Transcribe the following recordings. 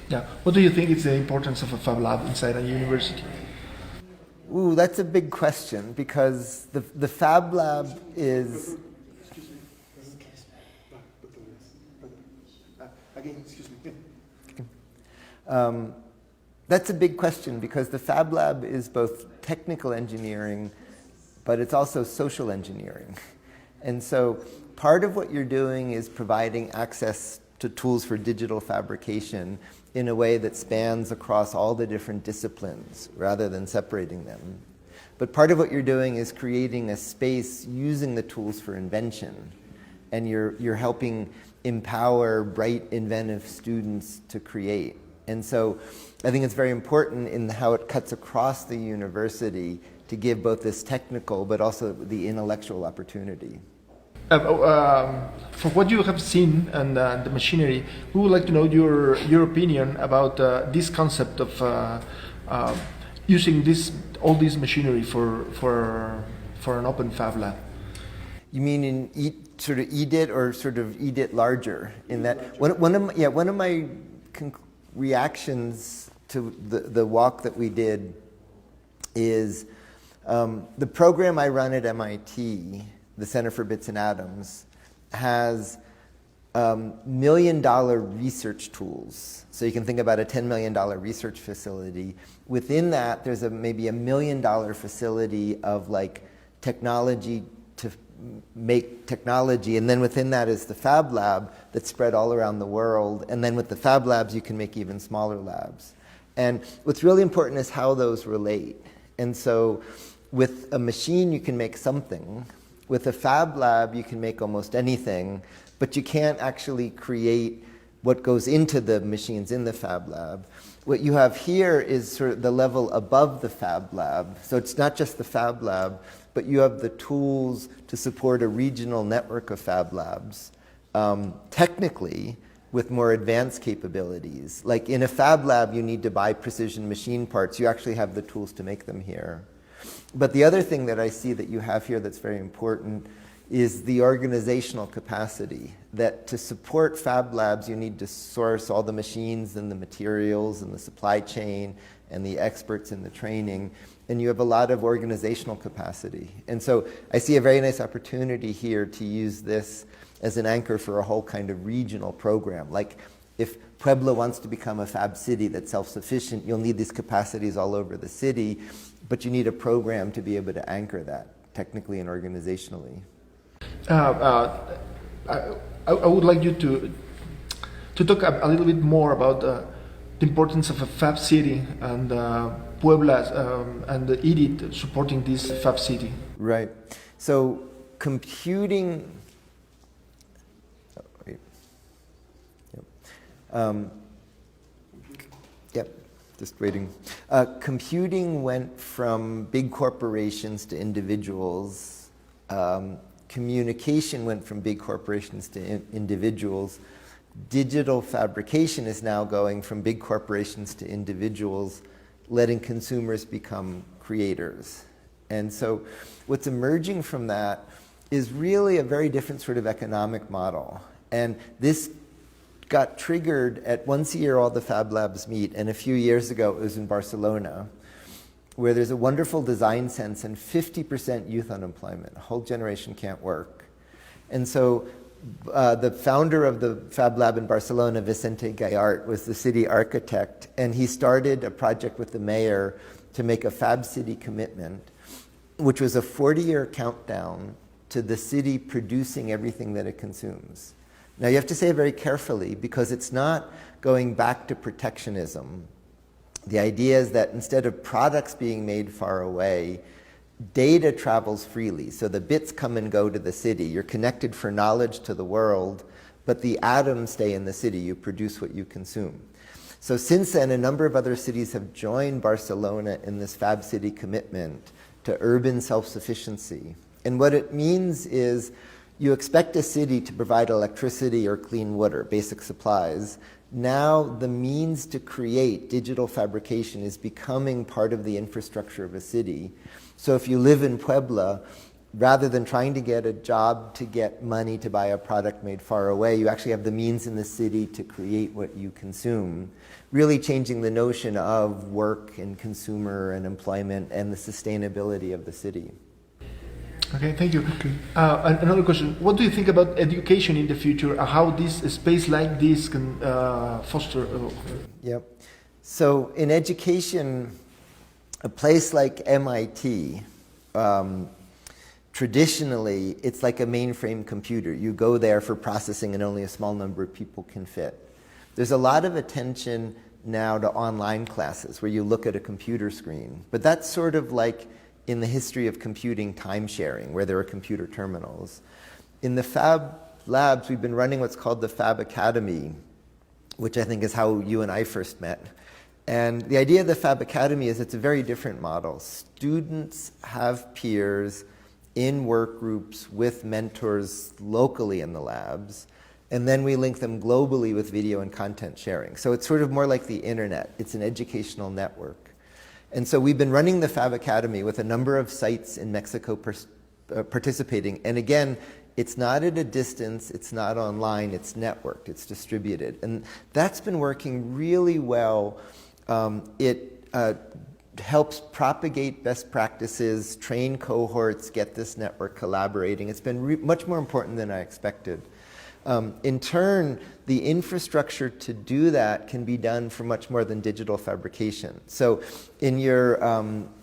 Yeah. What do you think is the importance of a Fab Lab inside a university? Ooh, that's a big question because the Fab Lab is... That's a big question because the Fab Lab is both technical engineering, but it's also social engineering. And so part of what you're doing is providing access to tools for digital fabrication in a way that spans across all the different disciplines rather than separating them. But part of what you're doing is creating a space using the tools for invention. And you're helping empower bright, inventive students to create. And so I think it's very important in how it cuts across the university to give both this technical but also the intellectual opportunity. For what you have seen and the machinery, we would like to know your opinion about this concept of using all this machinery for an open Fab Lab. You mean in sort of IDIT or sort of IDIT larger? In that one of my reactions to the walk that we did is the program I run at MIT, the Center for Bits and Atoms, has $1 million research tools. So you can think about a $10 million research facility. Within that, there's maybe $1 million facility of like technology to make technology, and then within that is the Fab Lab that's spread all around the world, and then with the Fab Labs you can make even smaller labs. And what's really important is how those relate. And so with a machine you can make something, with a Fab Lab you can make almost anything, but you can't actually create what goes into the machines in the Fab Lab. What you have here is sort of the level above the Fab Lab. So it's not just the Fab Lab, but you have the tools to support a regional network of Fab Labs, technically with more advanced capabilities. Like in a Fab Lab, you need to buy precision machine parts. You actually have the tools to make them here. But the other thing that I see that you have here that's very important is the organizational capacity, that to support Fab Labs, you need to source all the machines and the materials and the supply chain and the experts in the training, and you have a lot of organizational capacity. And so I see a very nice opportunity here to use this as an anchor for a whole kind of regional program. Like if Puebla wants to become a Fab city that's self-sufficient, you'll need these capacities all over the city, but you need a program to be able to anchor that technically and organizationally. I would like you to talk a little bit more about the importance of a Fab city and Puebla and the IDIT supporting this Fab city. Right. So computing. Yep. Just waiting. Computing went from big corporations to individuals. Communication went from big corporations to individuals. Digital fabrication is now going from big corporations to individuals, letting consumers become creators. And so what's emerging from that is really a very different sort of economic model. And this got triggered at once a year all the Fab Labs meet, and a few years ago it was in Barcelona, where there's a wonderful design sense and 50% youth unemployment. A whole generation can't work. And so the founder of the Fab Lab in Barcelona, Vicente Gayart, was the city architect, and he started a project with the mayor to make a Fab City commitment, which was a 40-year countdown to the city producing everything that it consumes. Now you have to say it very carefully because it's not going back to protectionism. The idea is that instead of products being made far away, data travels freely. So the bits come and go to the city. You're connected for knowledge to the world, but the atoms stay in the city. You produce what you consume. So since then, a number of other cities have joined Barcelona in this Fab City commitment to urban self-sufficiency. And what it means is you expect a city to provide electricity or clean water, basic supplies. Now the means to create digital fabrication is becoming part of the infrastructure of a city. So if you live in Puebla, rather than trying to get a job to get money to buy a product made far away, you actually have the means in the city to create what you consume, really changing the notion of work and consumer and employment and the sustainability of the city. Okay, thank you. Okay. Another question. What do you think about education in the future? How this a space like this can foster? Yep. So in education, a place like MIT, traditionally, it's like a mainframe computer. You go there for processing and only a small number of people can fit. There's a lot of attention now to online classes where you look at a computer screen. But that's sort of like in the history of computing time sharing, where there are computer terminals. In the Fab Labs, we've been running what's called the Fab Academy, which I think is how you and I first met. And the idea of the Fab Academy is it's a very different model. Students have peers in work groups with mentors locally in the labs, and then we link them globally with video and content sharing. So it's sort of more like the internet. It's an educational network. And so we've been running the Fab Academy with a number of sites in Mexico participating. And again, it's not at a distance, it's not online, it's networked, it's distributed. And that's been working really well. It helps propagate best practices, train cohorts, get this network collaborating. It's been much more important than I expected. In turn, the infrastructure to do that can be done for much more than digital fabrication. So in your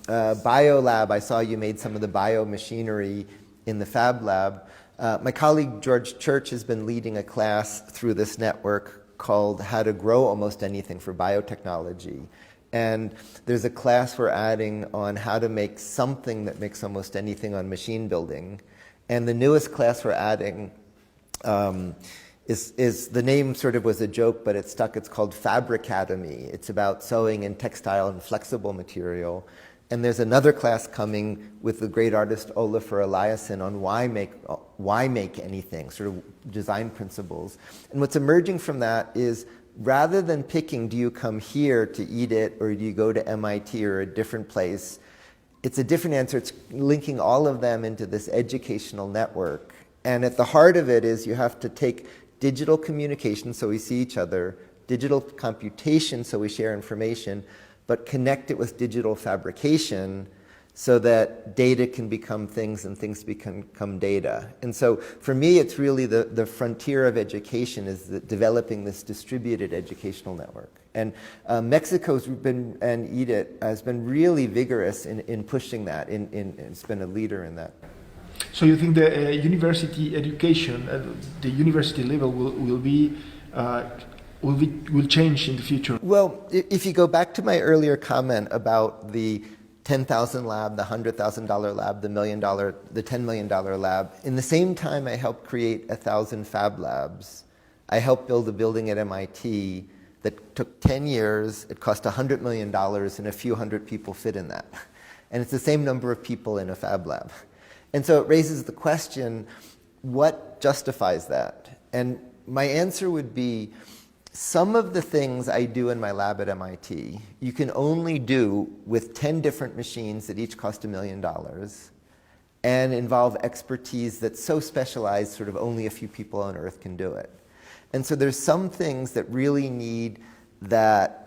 bio lab, I saw you made some of the bio machinery in the Fab Lab. My colleague George Church has been leading a class through this network called How to Grow Almost Anything for Biotechnology. And there's a class we're adding on how to make something that makes almost anything on machine building. And the newest class we're adding is the name sort of was a joke, but it stuck. It's called Fabricatomy. It's about sewing and textile and flexible material. And there's another class coming with the great artist Olafur Eliasson on why make anything, sort of design principles. And what's emerging from that is rather than picking, do you come here to IDIT or do you go to MIT or a different place, it's a different answer. It's linking all of them into this educational network. And at the heart of it is you have to take digital communication so we see each other, digital computation so we share information, but connect it with digital fabrication so that data can become things and things become data. And so for me, it's really the frontier of education is developing this distributed educational network. And Mexico's been, and IDIT has been really vigorous in pushing that, it's been a leader in that. So you think the university education at the university level will change in the future? Well, if you go back to my earlier comment about the 10,000 lab, the $100,000 lab, the $10 million lab, in the same time I helped create 1,000 Fab Labs. I helped build a building at MIT that took 10 years, it cost $100 million, and a few hundred people fit in that. And it's the same number of people in a Fab Lab. And so it raises the question, what justifies that? And my answer would be, some of the things I do in my lab at MIT, you can only do with 10 different machines that each cost $1 million and involve expertise that's so specialized, sort of only a few people on Earth can do it. And so there's some things that really need that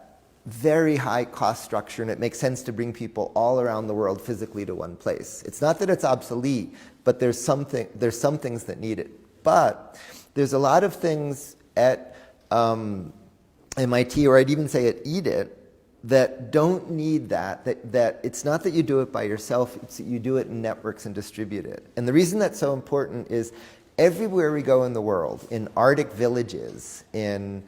very high cost structure, and it makes sense to bring people all around the world physically to one place. It's not that it's obsolete, but there's some things that need it. But there's a lot of things at MIT, or I'd even say at IDIT, that don't need that it's not that you do it by yourself, it's that you do it in networks and distribute it. And the reason that's so important is everywhere we go in the world, in Arctic villages, in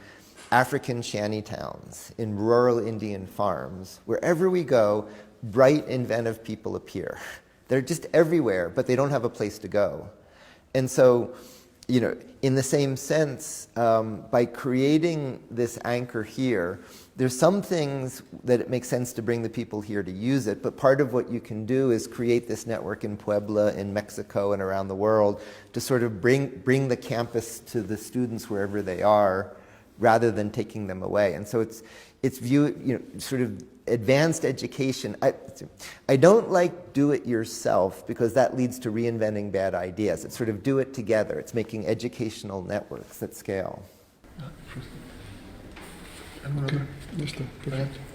African shanty towns, in rural Indian farms, wherever we go, bright, inventive people appear. They're just everywhere, but they don't have a place to go. And so, you know, in the same sense, by creating this anchor here, there's some things that it makes sense to bring the people here to use it, but part of what you can do is create this network in Puebla, in Mexico, and around the world to sort of bring the campus to the students wherever they are, rather than taking them away. And so it's viewed, you know, sort of advanced education. I don't like do it yourself because that leads to reinventing bad ideas. It's sort of do it together. It's making educational networks that scale.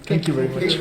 Thank you very much.